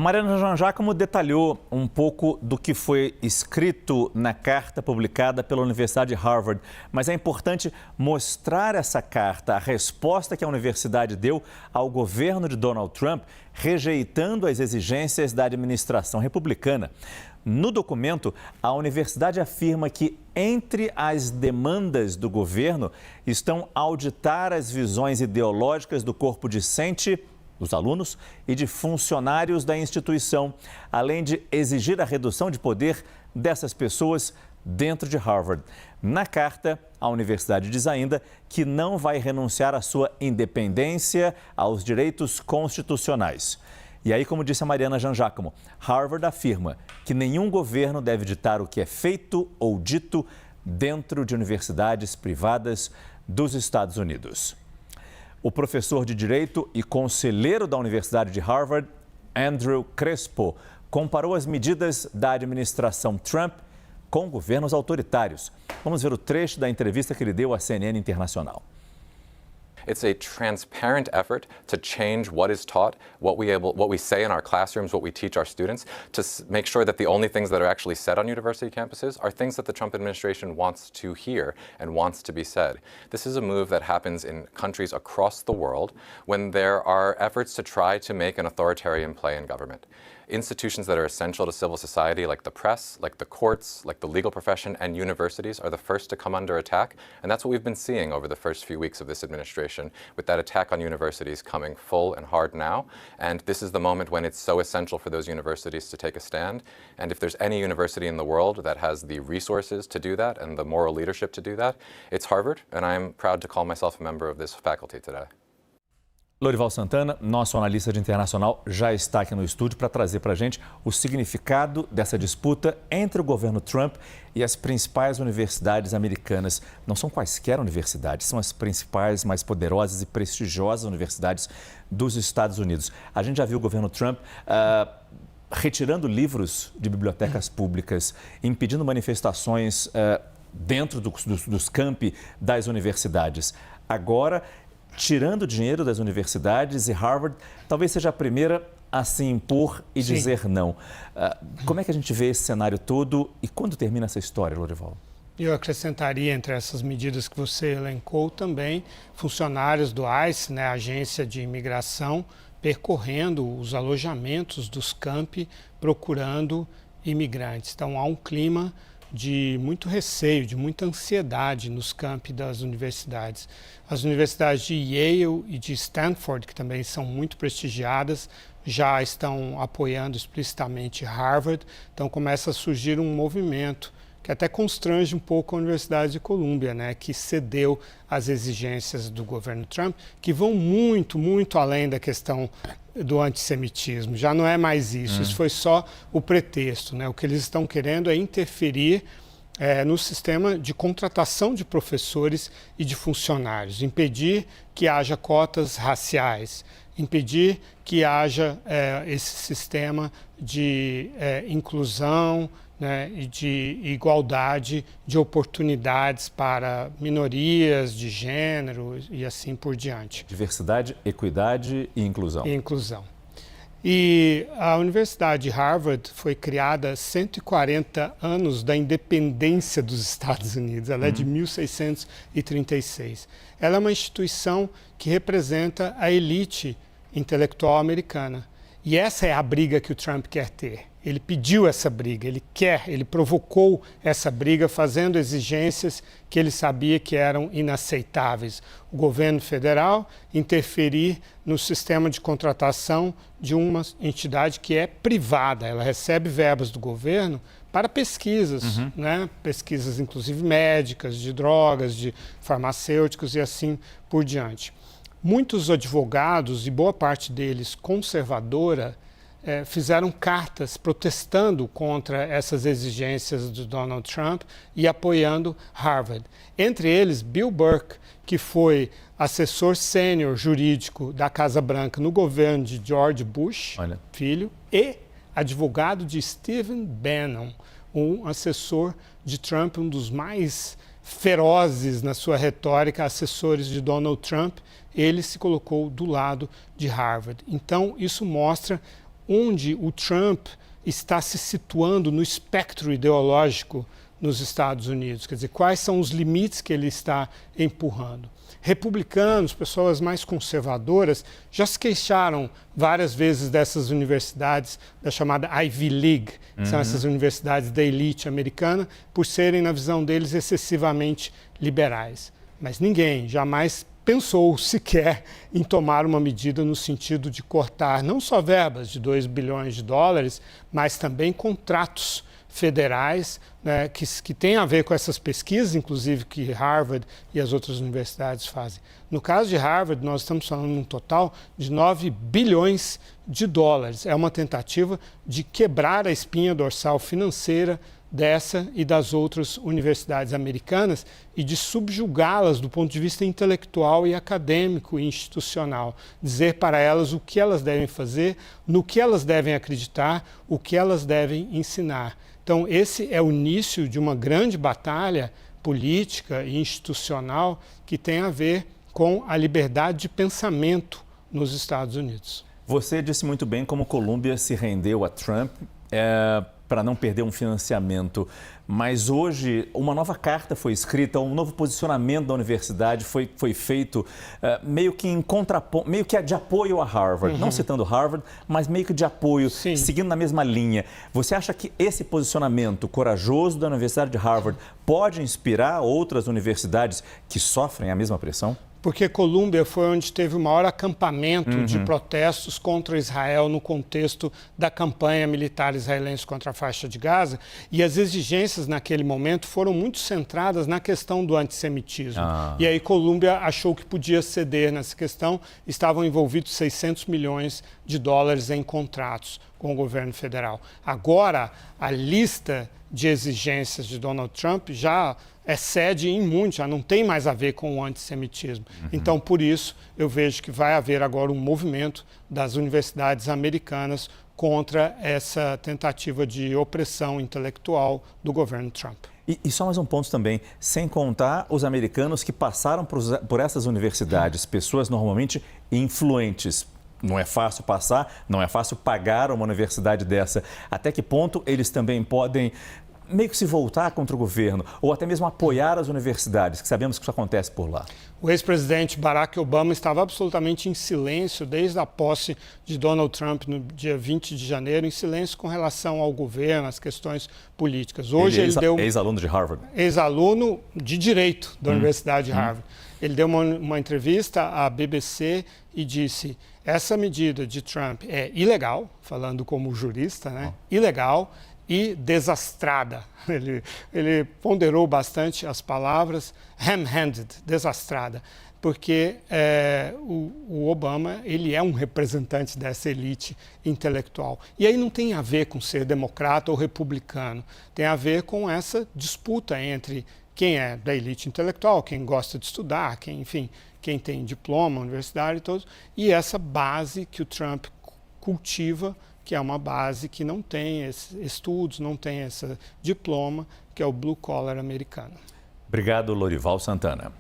A Mariana Jean Giacomo detalhou um pouco do que foi escrito na carta publicada pela Universidade de Harvard, mas é importante mostrar essa carta, a resposta que a universidade deu ao governo de Donald Trump, rejeitando as exigências da administração republicana. No documento, a universidade afirma que entre as demandas do governo estão auditar as visões ideológicas do corpo discente, dos alunos e de funcionários da instituição, além de exigir a redução de poder dessas pessoas dentro de Harvard. Na carta, a universidade diz ainda que não vai renunciar à sua independência, aos direitos constitucionais. E aí, como disse a Mariana Jean Giacomo, Harvard afirma que nenhum governo deve ditar o que é feito ou dito dentro de universidades privadas dos Estados Unidos. O professor de Direito e conselheiro da Universidade de Harvard, Andrew Crespo, comparou as medidas da administração Trump com governos autoritários. Vamos ver o trecho da entrevista que ele deu à CNN Internacional. It's a transparent effort to change what is taught, what we say in our classrooms, what we teach our students, to make sure that the only things that are actually said on university campuses are things that the Trump administration wants to hear and wants to be said. This is a move that happens in countries across the world when there are efforts to try to make an authoritarian play in government. Institutions that are essential to civil society, like the press, like the courts, like the legal profession, and universities are the first to come under attack. And that's what we've been seeing over the first few weeks of this administration, with that attack on universities coming full and hard now. And this is the moment when it's so essential for those universities to take a stand. And if there's any university in the world that has the resources to do that and the moral leadership to do that, it's Harvard. And I'm proud to call myself a member of this faculty today. Lorival Santana, nosso analista de internacional, já está aqui no estúdio para trazer para a gente o significado dessa disputa entre o governo Trump e as principais universidades americanas. Não são quaisquer universidades, são as principais, mais poderosas e prestigiosas universidades dos Estados Unidos. A gente já viu o governo Trump retirando livros de bibliotecas públicas, impedindo manifestações dentro dos campi das universidades. Agora, tirando dinheiro das universidades, e Harvard talvez seja a primeira a se impor e dizer não. Como é que a gente vê esse cenário todo e quando termina essa história, Lorival? Eu acrescentaria entre essas medidas que você elencou também funcionários do ICE, né, a agência de imigração, percorrendo os alojamentos dos campi, procurando imigrantes. Então há um clima de muito receio, de muita ansiedade nos campi das universidades. As universidades de Yale e de Stanford, que também são muito prestigiadas, já estão apoiando explicitamente Harvard. Então começa a surgir um movimento que até constrange um pouco a Universidade de Columbia, né, que cedeu às exigências do governo Trump, que vão muito, muito além da questão do antissemitismo. Já não é mais isso, isso foi só o pretexto, né? O que eles estão querendo é interferir no sistema de contratação de professores e de funcionários, impedir que haja cotas raciais, impedir que haja esse sistema de inclusão, né, e de igualdade de oportunidades para minorias de gênero e assim por diante. Diversidade, equidade e inclusão. E a Universidade de Harvard foi criada há 140 anos da independência dos Estados Unidos. Ela é de 1636. Ela é uma instituição que representa a elite intelectual americana. E essa é a briga que o Trump quer ter. Ele pediu essa briga, ele provocou essa briga fazendo exigências que ele sabia que eram inaceitáveis. O governo federal interferir no sistema de contratação de uma entidade que é privada. Ela recebe verbas do governo para pesquisas, né? Pesquisas inclusive médicas, de drogas, de farmacêuticos e assim por diante. Muitos advogados, e boa parte deles conservadora, fizeram cartas protestando contra essas exigências do Donald Trump e apoiando Harvard. Entre eles, Bill Burke, que foi assessor sênior jurídico da Casa Branca no governo de George Bush, filho, e advogado de Stephen Bannon, um assessor de Trump, um dos mais ferozes na sua retórica, assessores de Donald Trump. Ele se colocou do lado de Harvard. Então, isso mostra onde o Trump está se situando no espectro ideológico nos Estados Unidos, quer dizer, quais são os limites que ele está empurrando. Republicanos, pessoas mais conservadoras, já se queixaram várias vezes dessas universidades da chamada Ivy League, que são essas universidades da elite americana, por serem, na visão deles, excessivamente liberais. Mas ninguém jamais pensou sequer em tomar uma medida no sentido de cortar não só verbas de 2 bilhões de dólares, mas também contratos federais, né, que tem a ver com essas pesquisas, inclusive que Harvard e as outras universidades fazem. No caso de Harvard, nós estamos falando um total de 9 bilhões de dólares. É uma tentativa de quebrar a espinha dorsal financeira dessa e das outras universidades americanas e de subjugá-las do ponto de vista intelectual e acadêmico e institucional. Dizer para elas o que elas devem fazer, no que elas devem acreditar, o que elas devem ensinar. Então, esse é o início de uma grande batalha política e institucional que tem a ver com a liberdade de pensamento nos Estados Unidos. Você disse muito bem como Colômbia se rendeu a Trump para não perder um financiamento. Mas hoje uma nova carta foi escrita, um novo posicionamento da universidade foi feito meio que em contraponto, meio que de apoio a Harvard. Não citando Harvard, mas meio que de apoio, Sim. seguindo na mesma linha. Você acha que esse posicionamento corajoso da Universidade de Harvard pode inspirar outras universidades que sofrem a mesma pressão? Porque Colômbia foi onde teve o maior acampamento de protestos contra Israel no contexto da campanha militar israelense contra a faixa de Gaza, e as exigências naquele momento foram muito centradas na questão do antissemitismo. E aí Colômbia achou que podia ceder nessa questão, estavam envolvidos 600 milhões de dólares em contratos com o governo federal. Agora, a lista de exigências de Donald Trump já excede em muito, já não tem mais a ver com o antissemitismo. Então, por isso, eu vejo que vai haver agora um movimento das universidades americanas contra essa tentativa de opressão intelectual do governo Trump. E só mais um ponto também, sem contar os americanos que passaram por essas universidades, pessoas normalmente influentes. Não é fácil passar, não é fácil pagar uma universidade dessa. Até que ponto eles também podem meio que se voltar contra o governo ou até mesmo apoiar as universidades, que sabemos que isso acontece por lá? O ex-presidente Barack Obama estava absolutamente em silêncio desde a posse de Donald Trump no dia 20 de janeiro, em silêncio com relação ao governo, às questões políticas. Hoje ele deu... Ex-aluno de Harvard. Ex-aluno de Direito da Universidade de Harvard. Ele deu uma entrevista à BBC e disse: essa medida de Trump é ilegal, falando como jurista, né? Ilegal e desastrada. Ele ponderou bastante as palavras, ham-handed, desastrada, porque o Obama ele é um representante dessa elite intelectual. E aí não tem a ver com ser democrata ou republicano, tem a ver com essa disputa entre quem é da elite intelectual, quem gosta de estudar, quem tem diploma universitário e todos, e essa base que o Trump cultiva, que é uma base que não tem estudos, não tem esse diploma, que é o blue collar americano. Obrigado, Lorival Santana.